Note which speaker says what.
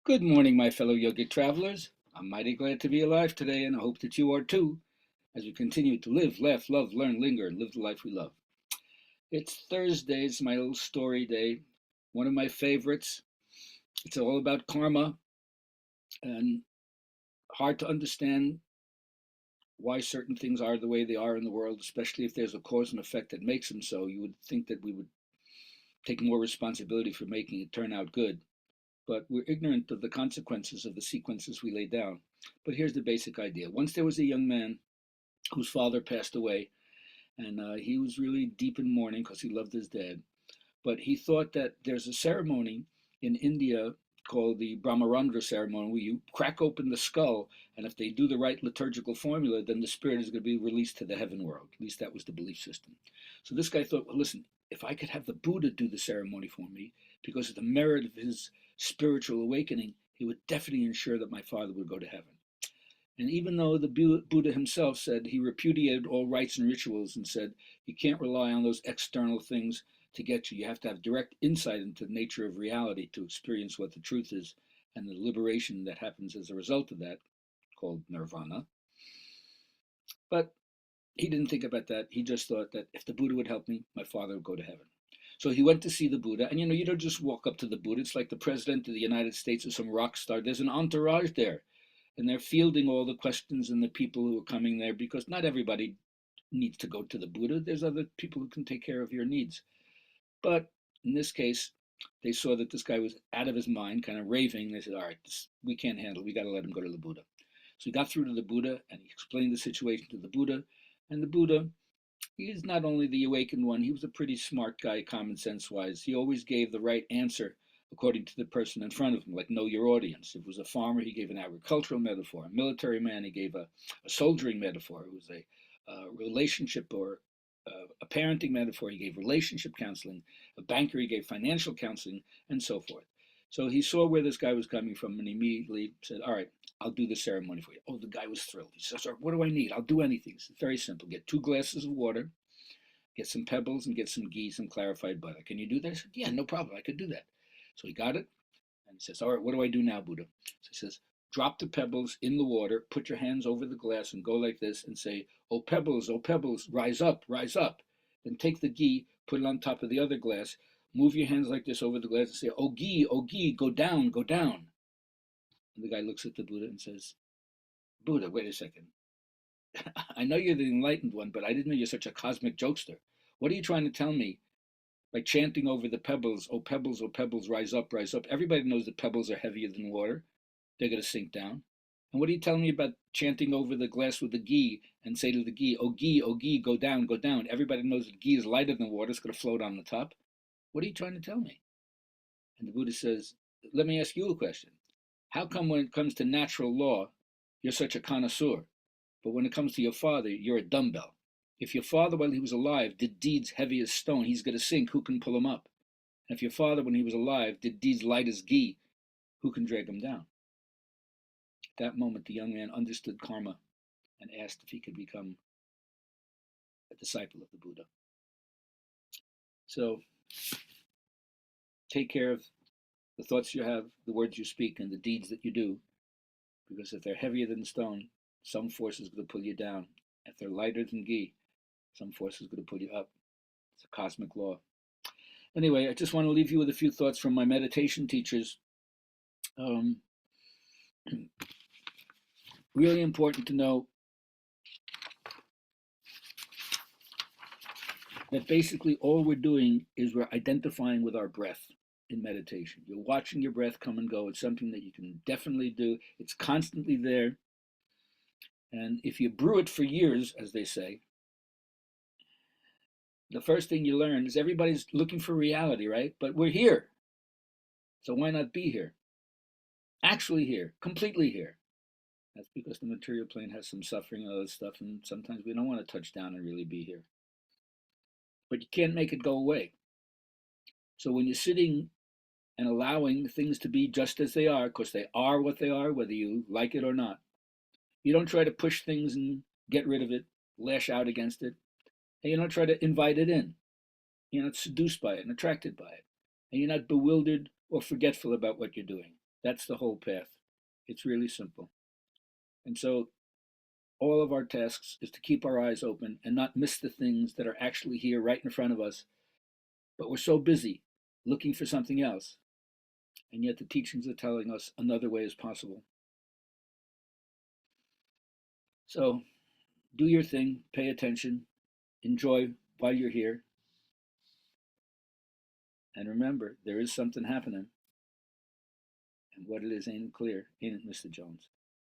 Speaker 1: Good morning, my fellow yogic travelers. I'm mighty glad to be alive today, and I hope that you are too, as we continue to live, laugh, love, learn, linger, and live the life we love. It's Thursday, it's my little story day, one of my favorites. It's all about karma, and hard to understand why certain things are the way they are in the world, especially if there's a cause and effect that makes them so. You would think that we would take more responsibility for making it turn out good, but we're ignorant of the consequences of the sequences we lay down. But here's the basic idea. Once there was a young man whose father passed away, and he was really deep in mourning because he loved his dad. But he thought that there's a ceremony in India called the Brahmarandra ceremony, where you crack open the skull, and if they do the right liturgical formula, then the spirit is going to be released to the heaven world. At least that was the belief system. So this guy thought, well, listen, if I could have the Buddha do the ceremony for me, because of the merit of his spiritual awakening, he would definitely ensure that my father would go to heaven. And even though the Buddha himself said he repudiated all rites and rituals and said you can't rely on those external things to get you, you have to have direct insight into the nature of reality to experience what the truth is and the liberation that happens as a result of that, called nirvana. But he didn't think about that. He just thought that if the Buddha would help me, my father would go to heaven. So he went to see the Buddha, and you don't just walk up to the Buddha. It's like the president of the United States or some rock star. There's an entourage there, and they're fielding all the questions and the people who are coming there because not everybody needs to go to the Buddha. There's other people who can take care of your needs. But in this case, they saw that this guy was out of his mind, kind of raving. They said, all right, we can't handle it. We got to let him go to the Buddha. So he got through to the Buddha and he explained the situation to the Buddha. And the Buddha, he is not only the awakened one, he was a pretty smart guy, common sense wise. He always gave the right answer according to the person in front of him, like know your audience. If it was a farmer, he gave an agricultural metaphor. A military man, he gave a soldiering metaphor. It was a relationship or a parenting metaphor, he gave relationship counseling. A banker, he gave financial counseling, and so forth. So he saw where this guy was coming from and immediately said, all right, I'll do the ceremony for you. Oh, the guy was thrilled. He says, what do I need? I'll do anything. It's very simple. Get 2 glasses of water, get some pebbles, and get some ghee, some clarified butter. Can you do that? I said, yeah, no problem. I could do that. So he got it, and he says, all right, what do I do now, Buddha? So he says, drop the pebbles in the water, put your hands over the glass, and go like this and say, oh, pebbles, rise up, rise up. Then take the ghee, put it on top of the other glass, move your hands like this over the glass and say, oh, ghee, go down, go down. And the guy looks at the Buddha and says, Buddha, wait a second. I know you're the enlightened one, but I didn't know you're such a cosmic jokester. What are you trying to tell me by chanting over the pebbles, oh, pebbles, rise up, rise up? Everybody knows that pebbles are heavier than water. They're going to sink down. And what are you telling me about chanting over the glass with the ghee and say to the ghee, oh, ghee, go down, go down? Everybody knows that ghee is lighter than water. It's going to float on the top. What are you trying to tell me? And the Buddha says, let me ask you a question. How come when it comes to natural law, you're such a connoisseur, but when it comes to your father, you're a dumbbell? If your father, while he was alive, did deeds heavy as stone, he's going to sink. Who can pull him up? And if your father, when he was alive, did deeds light as ghee, who can drag him down? At that moment, the young man understood karma and asked if he could become a disciple of the Buddha. So take care of the thoughts you have, the words you speak, and the deeds that you do, because if they're heavier than stone, some force is going to pull you down. If they're lighter than ghee, some force is going to pull you up. It's a cosmic law. Anyway, I just want to leave you with a few thoughts from my meditation teachers. Um, really important to know that basically all we're doing is we're identifying with our breath in meditation. You're watching your breath come and go. It's something that you can definitely do. It's constantly there. And if you brew it for years, as they say, the first thing you learn is everybody's looking for reality, right? But we're here. So why not be here? Actually here, completely here. That's because the material plane has some suffering and other stuff, and sometimes we don't want to touch down and really be here. But you can't make it go away. So when you're sitting and allowing things to be just as they are, because they are what they are, whether you like it or not, you don't try to push things and get rid of it, lash out against it, and you don't try to invite it in. You're not seduced by it and attracted by it, and you're not bewildered or forgetful about what you're doing. That's the whole path. It's really simple. And so all of our tasks is to keep our eyes open and not miss the things that are actually here right in front of us, but we're so busy looking for something else. And yet the teachings are telling us another way is possible. So do your thing, pay attention, enjoy while you're here, and remember there is something happening, and what it is ain't clear, ain't it, Mr. Jones?